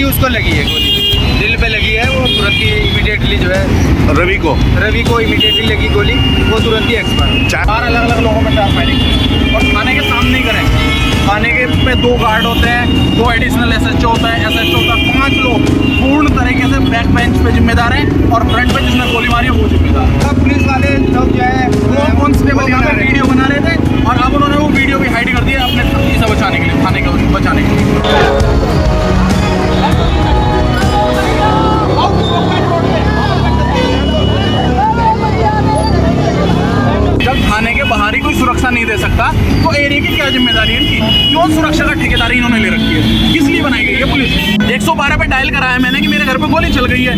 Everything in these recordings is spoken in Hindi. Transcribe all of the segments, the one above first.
उसको लगी है गोली, दिल पे लगी है। वो तुरंत ही इमीडिएटली जो है रवि को इमीडिएटली लगी गोली, वो तुरंत ही एक्सपायर। 4 अलग अलग लोगों में 4 फायरिंग और थाने के सामने ही करें। थाने के पे 2 गार्ड होते हैं, 2 एडिशनल SHO होता है, SHO होता है, 5 लोग पूर्ण तरीके से बैक बेंच पे जिम्मेदार हैं और फ्रंट पे जिसने गोली मारी है वो जिम्मेदार है। पुलिस वाले लोग जो है वो कांस्टेबल यहाँ पे वीडियो बना रहे थे और अब उन्होंने वो वीडियो भी हाइड कर दिया अपने इसे बचाने के लिए, थाने को बचाने के लिए। जब थाने के बाहर ही कोई सुरक्षा नहीं दे सकता तो एरिया की क्या जिम्मेदारी है इनकी? क्यों सुरक्षा का ठेकेदारी इन्होंने ले रखी है? किस लिए बनाई गई है पुलिस? 112 पे डायल कराया मैंने कि मेरे घर पे गोली चल गई है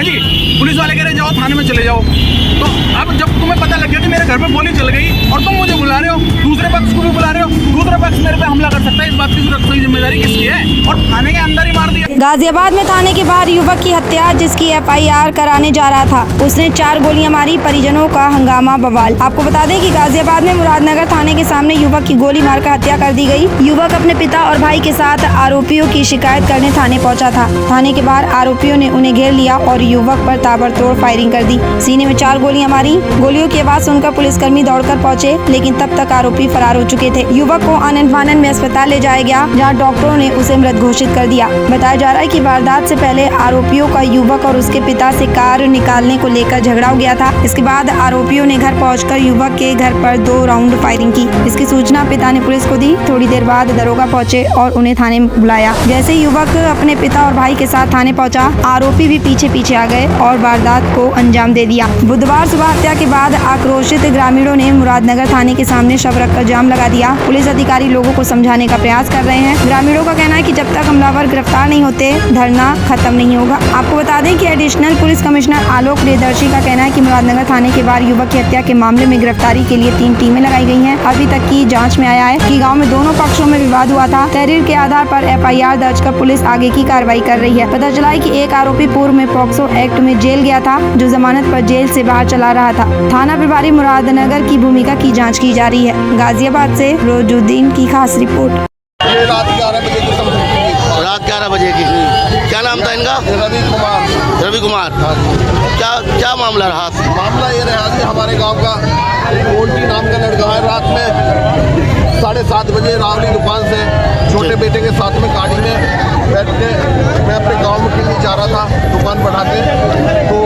जी। पुलिस वाले कह रहे जाओ थाने में चले जाओ। तो अब जब तुम्हें पता लग गया कि मेरे घर पे गोली चल गई और तुम मुझे बुला रहे हो, दूसरे पक्ष को भी बुला रहे हो, दूसरा पक्ष मेरे पे हमला कर सकता है, इस बात की सुरक्षा की जिम्मेदारी किसकी है? और थाने के अंदर ही मार दिया। गाजियाबाद में थाने के बाहर युवक की हत्या, जिसकी FIR कराने जा रहा था, उसने 4 गोलियां मारी, परिजनों का हंगामा बवाल। आपको बता दें कि गाजियाबाद में मुरादनगर थाने के सामने युवक की गोली मारकर हत्या कर दी गई। युवक अपने पिता और भाई के साथ आरोपियों की शिकायत करने थाने पहुंचा था। थाने के बाहर आरोपियों ने उन्हें घेर लिया और युवक पर ताबड़तोड़ फायरिंग कर दी। सीने में 4 गोलियां मारी। गोलियों की आवाज सुनकर पुलिसकर्मी दौड़कर पहुंचे, लेकिन तब तक आरोपी फरार हो चुके थे। युवक को आनन फानन में अस्पताल ले जाया गया, जहाँ डॉक्टरों ने उसे मृत घोषित कर दिया। बताया जा रहा है कि वारदात से पहले आरोपियों का युवक और उसके पिता से कार निकालने को लेकर झगड़ा हो गया था। इसके बाद आरोपियों ने घर पहुंचकर युवक के घर पर 2 राउंड फायरिंग की। इसकी सूचना पिता ने पुलिस को दी। थोड़ी देर बाद दरोगा पहुंचे और उन्हें थाने में बुलाया। जैसे युवक अपने पिता और भाई के साथ थाने पहुंचा, आरोपी भी पीछे पीछे आ गए और वारदात को अंजाम दे दिया। बुधवार सुबह हत्या के बाद आक्रोशित ग्रामीणों ने मुरादनगर थाने के सामने शव रखकर जाम लगा दिया। पुलिस अधिकारी लोगों को समझाने का प्रयास कर रहे हैं। ग्रामीणों का कहना है कि जब तक हमलावर गिरफ्तार नहीं होते, धरना खत्म नहीं होगा। आपको बता दें कि एडिशनल पुलिस कमिश्नर आलोक प्रियदर्शी का कहना है कि मुरादनगर थाने के बाहर युवक की हत्या के मामले में गिरफ्तारी के लिए 3 टीमें लगाई गई हैं। अभी तक की जांच में आया है कि गांव में दोनों पक्षों में विवाद हुआ था। तहरीर के आधार पर FIR दर्ज कर पुलिस आगे की कार्रवाई कर रही है। पता चला है कि एक आरोपी पूर्व में पॉक्सो एक्ट में जेल गया था, जो जमानत पर जेल से बाहर चला रहा था। थाना प्रभारी मुरादनगर की भूमिका की जाँच की जा रही है। गाजियाबाद से रोजुद्दीन की खास रिपोर्ट। ये रात 11 बजे की क्या नाम था इनका? रवि कुमार। क्या मामला रहा? मामला ये रहा कि हमारे गांव का मोंटी नाम का लड़का है, रात में 7:30 बजे रावली दुकान से छोटे बेटे के साथ में गाड़ी में बैठ के मैं अपने गांव में किन्नी जा रहा था दुकान बढ़ा के। तो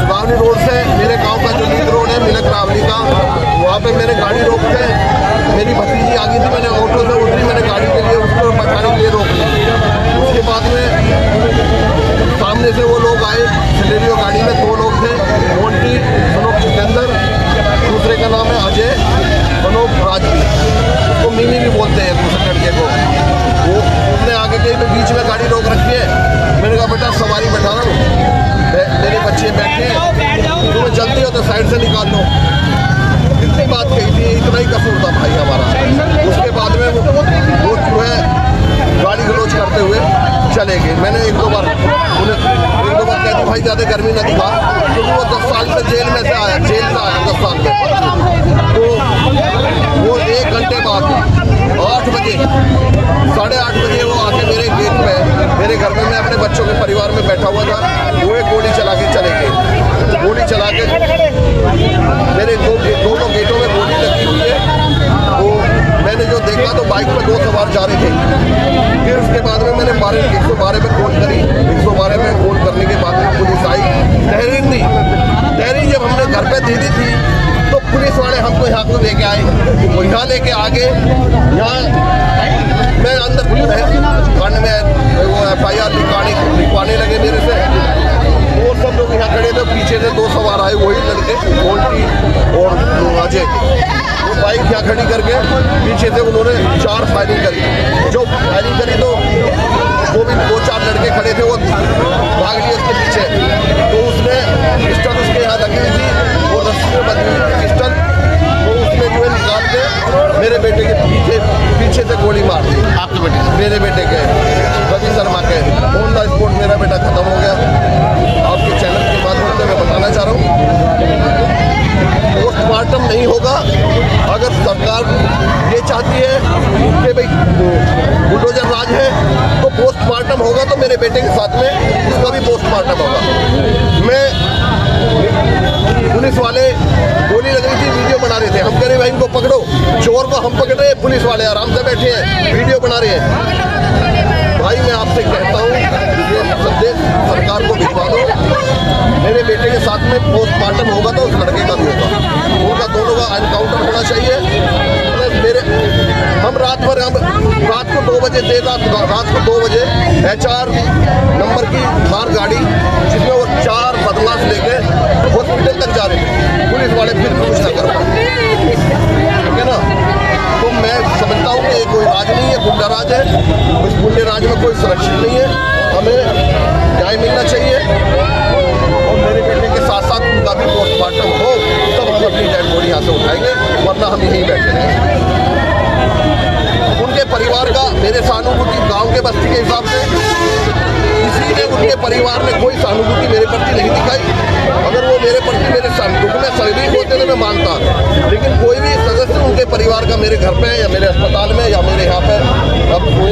रावली रोड से मेरे गांव का जो लिंक रोड है मिलक रावली का, वहाँ पे मेरे गाड़ी रोक के मेरी भतीजी आ गई थी। मैंने ऑटो से उतरी, मैंने गाड़ी के लिए उसको बचाने के लिए रोक ली। उसके बाद में सामने से वो लोग आए, सिलेरियो गाड़ी में 2 लोग थे, मोंटी मनोज सिकंदर, दूसरे का नाम है अजय मनोज राजवी, उसको मिमी भी बोलते हैं दूसरे लड़के को। वो उसने आगे कहीं पे बीच में गाड़ी रोक रखी है। मैंने कहा बेटा सवारी बैठा रहा हूँ, मेरे बच्चे बैठे हैं, तुम्हें जल्दी हो तो साइड से निकाल लो। इतनी बात कही थी, इतना ही कसूर था भाई हमारा। उसके बाद में वो जो है गाड़ी गलोच करते हुए चले गए। मैंने 1-2 बार कहती भाई ज़्यादा गर्मी न दिखा, क्योंकि वो 10 साल से जेल में से आया, जेल से आया 10 साल में। तो वो 1 घंटे बाद 8 बजे 8:30 बजे वो आके मेरे गेट पे, मेरे घर में मैं अपने बच्चों के परिवार में बैठा हुआ था, वो एक गोली चला के चले गए। गोली चला के मेरे दोनों गेटों में गोली लगी हुई है। वो मैंने जो देखा तो बाइक पर 2 सवार जा रहे थे। फिर उसके बाद में मैंने 112 में फोन करी। 112 में फोन करने के बाद में पुलिस आई, तहरीर दी। तहरीर जब हमने घर पे दे दी थी तो पुलिस वाले हमको यहाँ को लेके आए। वो यहाँ लेके आगे यहाँ मैं अंदर कांड में वो FIR लिखवाने लगे मेरे से। वो सब लोग यहाँ खड़े थे, पीछे से 2 सवार आए, वही लड़के मोंटी और अजय। वो बाइक यहाँ खड़ी करके पीछे से उन्होंने 4 फायरिंग करी। जो फायरिंग करी तो वो भी 2-4 लड़के खड़े थे, वो भाग लिए उसके पीछे। तो उसने पिस्टल उसके यहाँ लगी हुई थी, वो रस्सी में बंधी हुई थी पिस्टल, वो उसने जो है निकाल के मेरे बेटे के पीछे से गोली मार दी। आपके बेटे? मेरे बेटे के, रवि शर्मा के। ऑन द स्पॉट मेरा बेटा खत्म हो गया। आपके चैनल के माध्यम से मैं बताना चाह रहा हूँ, पोस्टमार्टम नहीं होगा। अगर सरकार ये चाहती है कि भाई बुलडोजर राज है तो पोस्टमार्टम पोस्टमार्टम होगा तो मेरे बेटे के साथ में उसका भी पोस्टमार्टम होगा। मैं पुलिस वाले गोली लग रही थी, वीडियो बना रहे थे। हम कह रहे भाई इनको पकड़ो, चोर को हम पकड़ रहे हैं, पुलिस वाले आराम से बैठे हैं वीडियो बना रहे हैं। भाई मैं आपसे कहता हूँ ये संदेश सरकार को भिजवा दो। मेरे बेटे के साथ में पोस्टमार्टम होगा तो उस लड़के का भी होगा, उनका दोनों का एनकाउंटर होना चाहिए। हम रात को 2 बजे रात को 2 बजे HR नंबर की थार गाड़ी जिसमें वो 4 बदमाश लेके हॉस्पिटल तक जा रहे थे, पुलिस वाले फिर कुछ ना कर पाए, ठीक है ना। तो मैं समझता हूँ कि ये कोई राज नहीं है, गुंडा राज है। उस गुंडे राज में कोई सुरक्षित नहीं है, हमें न्याय मिलना चाहिए और मेरे बेटे के साथ साथ उनका भी पोस्टमार्टम हो तब हम अपनी डेड बॉडी यहाँ से उठाएंगे, वरना हम यहीं बैठे रहेंगे। उनके परिवार का मेरे सहानुभूति गांव के बस्ती के हिसाब से किसी ने उनके परिवार ने कोई सहानुभूति मेरे प्रति नहीं दिखाई। अगर वो मेरे प्रति मेरे दुख में सहयोग होते तो मैं मानता, लेकिन कोई भी सदस्य उनके परिवार का मेरे घर पे या मेरे अस्पताल में या मेरे यहाँ पे अब कोई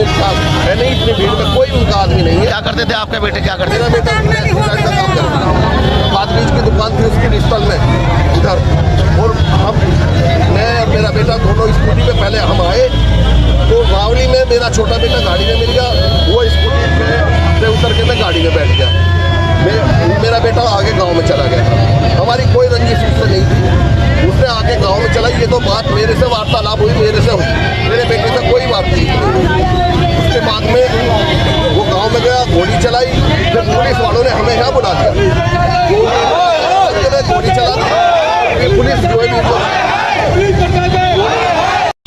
है नहीं, इतनी भीड़ में कोई उनका आदमी नहीं है। क्या करते थे आपके बेटे, क्या करते मेरा बेटा डिजाइन का काम करता था, खाद बीज की दुकान थी उसकी डिजिटल में उधर, और मैं और मेरा बेटा दोनों स्कूटी पे पहले हम आए तो रावली में मेरा छोटा बेटा गाड़ी में मिल गया, वो स्कूटी से उतर के मैं गाड़ी में बैठ गया। मेरा बेटा आगे गांव में चला गया। हमारी कोई रंजिश उससे नहीं थी, उसने आगे गांव में चला। ये तो बात मेरे से वार्तालाप हुई, मेरे से हुई, मेरे बेटे से कोई बात नहीं। उसके बाद में वो गांव में गया, गोली चलाई, फिर पुलिस वालों ने हमें यहाँ बुला दिया, गोली चला दी पुलिस जो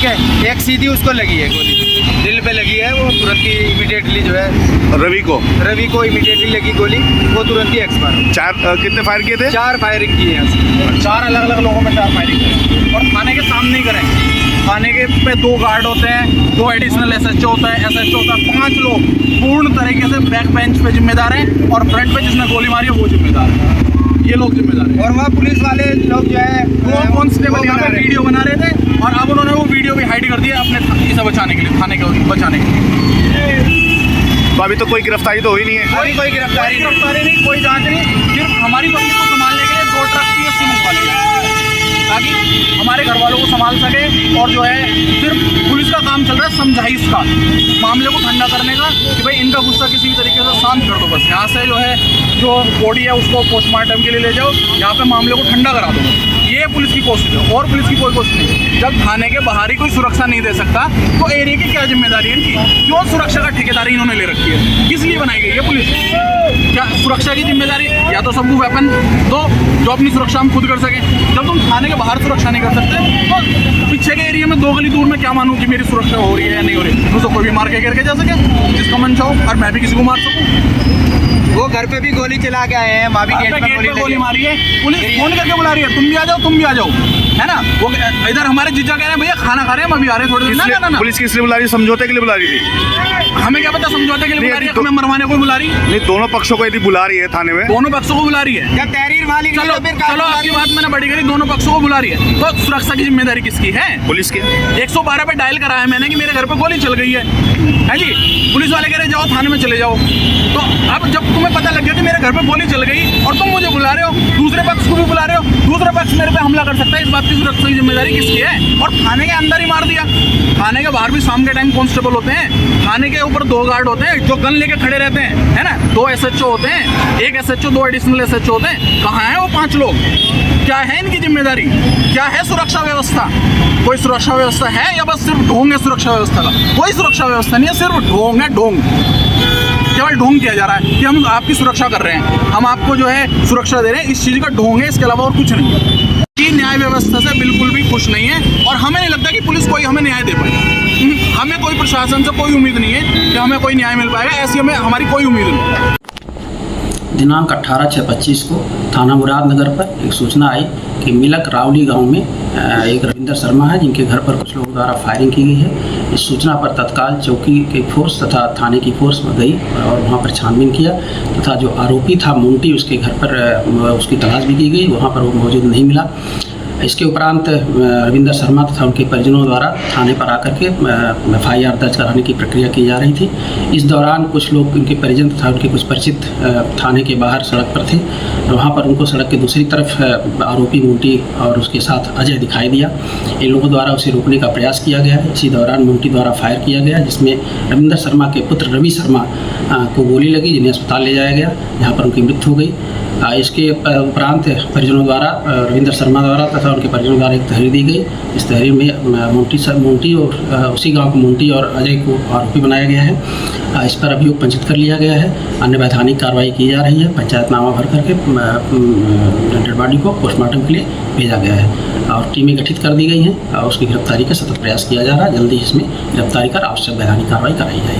है। एक सीधी उसको लगी है गोली, दिल पे लगी है, वो तुरंत ही इमीडिएटली जो है रवि को इमीडिएटली लगी गोली, वो तुरंत ही एक्सपायर। 4 कितने फायर किए थे? 4 फायरिंग की है, 4 अलग अलग लोगों में 4 फायरिंग करें और थाने के सामने ही करें। थाने के पे 2 गार्ड होते हैं, 2 एडिशनल SHO होता है, SHO होता है, 5 लोग पूर्ण तरीके से बैक बेंच पे जिम्मेदार हैं और फ्रंट पे जिसने गोली मारी है वो जिम्मेदार है, ये लोग जिम्मेदार हैं। और वहाँ पुलिस वाले लोग जो है वो कांस्टेबल यहाँ पे वीडियो बना रहे थे और अब उन्होंने वो वीडियो भी हाइड कर दिया अपने इसे बचाने के लिए, थाने को बचाने के लिए। तो अभी तो कोई गिरफ्तारी तो हुई नहीं है? कोई गिरफ्तारी नहीं, कोई जांच नहीं, सिर्फ हमारी पब्लिक को संभालने के लिए 2 ट्रक PSC मंगवा लिया ताकि हमारे घर वालों को संभाल सके। और जो है सिर्फ पुलिस का काम चल रहा है समझाइश का, मामले को ठंडा करने का कि भाई इनका गुस्सा किसी भी तरीके से शांत कर दो, बस यहाँ से जो है जो बॉडी है उसको पोस्टमार्टम के लिए ले जाओ, यहाँ पे मामले को ठंडा करा दो, ये पुलिस की कोशिश है और पुलिस की कोई कोशिश नहीं। जब थाने के बाहर ही कोई सुरक्षा नहीं दे सकता तो एरिया की क्या जिम्मेदारी है इनकी? क्यों सुरक्षा का ठेकेदारी इन्होंने ले रखी है? किस लिए बनाई गई है पुलिस? क्या सुरक्षा की जिम्मेदारी या तो सबको वेपन दो जो अपनी सुरक्षा हम खुद कर सकें। जब तुम थाने के बाहर सुरक्षा नहीं कर सकते तो पीछे के एरिया में 2 गली दूर में क्या मानूं कि मेरी सुरक्षा हो रही है या नहीं हो रही है? तो कोई भी मार के गिर के जा सके, जिसका मन चाहो, और मैं भी किसी को मार सकूँ। वो घर पे भी गोली चला के आए हैं, वहाँ भी गेट पे गोली मारी है, पुलिस फोन करके बुला रही है, तुम भी आ जाओ, है ना। वो इधर हमारे जीजा कह रहे हैं भैया खाना खा रहे हैं, हम अभी आ रहे हैं थोड़ी देर। ना पुलिस किस लिए बुला रही है? समझौते के लिए बुला रही थी? हमें क्या पता समझौते के लिए बुला रही है, हमें मरवाने को बुला रही है। नहीं, दोनों पक्षों को यदि बुला रही है थाने में, दोनों पक्षों को बुला रही है। चलो आपकी बात मैंने बड़ी करी, दोनों पक्षों को बुला रही है, तो सुरक्षा की जिम्मेदारी किसकी है? पुलिस की। 112 पे डायल कराया मैंने कि मेरे घर पे गोली चल गई है जी। पुलिस वाले कह रहे जाओ थाने में चले जाओ। तो अब जब तुम्हें पता लग गया कि मेरे घर पे गोली चल गई और तुम मुझे बुला रहे हो, दूसरे पक्ष को भी बुला रहे हो, दूसरा पक्ष मेरे पे हमला कर सकता है, इस बात की सुरक्षा की जिम्मेदारी किसकी है? और थाने के अंदर ही मार दिया। थाने के बाहर भी शाम के टाइम कांस्टेबल होते हैं, थाने के ऊपर 2 गार्ड होते हैं जो गन लेके खड़े रहते हैं, है ना। 2 SHO होते हैं, 1 SHO 2 एडिशनल SHO होते हैं। कहाँ है वो 5 लोग? क्या है इनकी जिम्मेदारी? क्या है सुरक्षा व्यवस्था? कोई सुरक्षा व्यवस्था है या बस सिर्फ ढोंग है सुरक्षा व्यवस्था का? कोई सुरक्षा व्यवस्था नहीं है, सिर्फ ढोंग है, ढोंग। केवल ढोंग किया जा रहा है कि हम आपकी सुरक्षा कर रहे हैं, हम आपको जो है सुरक्षा दे रहे हैं, इस चीज़ का ढोंग है, इसके अलावा और कुछ नहीं है। कि न्याय व्यवस्था से बिल्कुल भी खुश नहीं है और हमें नहीं लगता कि पुलिस कोई हमें न्याय दे पाएगी। हमें कोई प्रशासन से कोई उम्मीद नहीं है कि हमें कोई न्याय मिल पाएगा, ऐसी हमारी कोई उम्मीद नहीं। दिनांक 18/6/25 को थाना मुरादनगर पर एक सूचना आई कि मिलक रावली गांव में एक रविंदर शर्मा है जिनके घर पर कुछ लोगों द्वारा फायरिंग की गई है। इस सूचना पर तत्काल चौकी की फोर्स तथा थाने की फोर्स में गई और वहां पर छानबीन किया तथा जो आरोपी था मुंटी उसके घर पर उसकी तलाश भी की गई, वहां पर वो मौजूद नहीं मिला। इसके उपरांत रविंदर शर्मा तथा उनके परिजनों द्वारा थाने पर आकर के FIR दर्ज कराने की प्रक्रिया की जा रही थी। इस दौरान कुछ लोग, उनके परिजन तथा उनके कुछ परिचित थाने के बाहर सड़क पर थे। वहाँ पर उनको सड़क के दूसरी तरफ आरोपी मुंटी और उसके साथ अजय दिखाई दिया। इन लोगों द्वारा उसे रोकने का प्रयास किया गया। इसी दौरान मुंटी द्वारा फायर किया गया, जिसमें रविंदर शर्मा के पुत्र रवि शर्मा को गोली लगी, जिन्हें अस्पताल ले जाया गया, जहाँ पर उनकी मृत्यु हो गई। इसके उपरांत परिजनों द्वारा, रविंदर शर्मा द्वारा तथा उनके परिजनों द्वारा एक तहरीर दी गई। इस तहरीर में मुंटी और उसी गांव को मुंटी और अजय को आरोपी बनाया गया है। इस पर अभियोग पंजीकृत कर लिया गया है। अन्य वैधानिक कार्रवाई की जा रही है। पंचायतनामा भर करके डेड बॉडी को पोस्टमार्टम के लिए भेजा गया है और टीमें गठित कर दी गई हैं और उसकी गिरफ्तारी का सतत प्रयास किया जा रहा है। जल्दी इसमें गिरफ्तारी कर आवश्यक वैधानिक कार्रवाई कराई जाएगी।